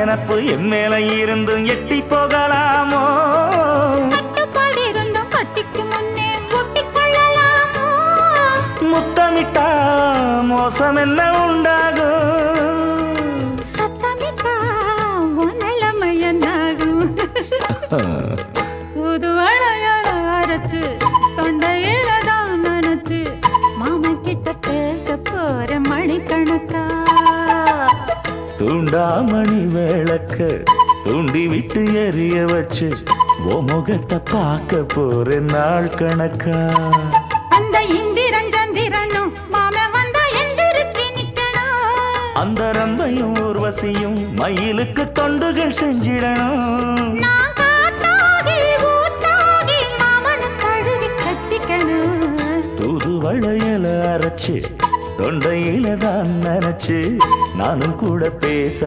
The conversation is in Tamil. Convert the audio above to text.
நினப்பு என் மேல இருந்தும் எட்டி போகலாமோ? கட்டுப்பாடு இருந்தும் கட்டிக்கு முன்னே ஒட்டிக்கொள்ளலாமோ? முத்தமிட்டா மோசம் என்ன உண்டாகும்? சத்தமிட்டா உன் நிலைமை என்னாகும்? புது வளையல அரைச்சு தொண்டையில தான் நினைச்சு மாமன் கிட்ட பேச போற மணிக்கணக்கா. தூண்டாமணி விளக்க தூண்டி விட்டு எரிய வச்சு ஓ முகத்தை பார்க்க போற நாள் கணக்கா. அந்த இந்திரன் சந்திரனும் மாமன் வந்தா எந்திரிச்சு நிக்கணும். அந்த ரம்பையும் ஊர்வசியும் மயிலுக்கு தொண்டுகள் செஞ்சிடணும். நான் காத்தாகி ஊத்தாகி மாமனை தழுவி கட்டிக்கணும். தூது வளையல அரைச்சு தொண்டையில தான் நினைச்சு நானும் கூட பேச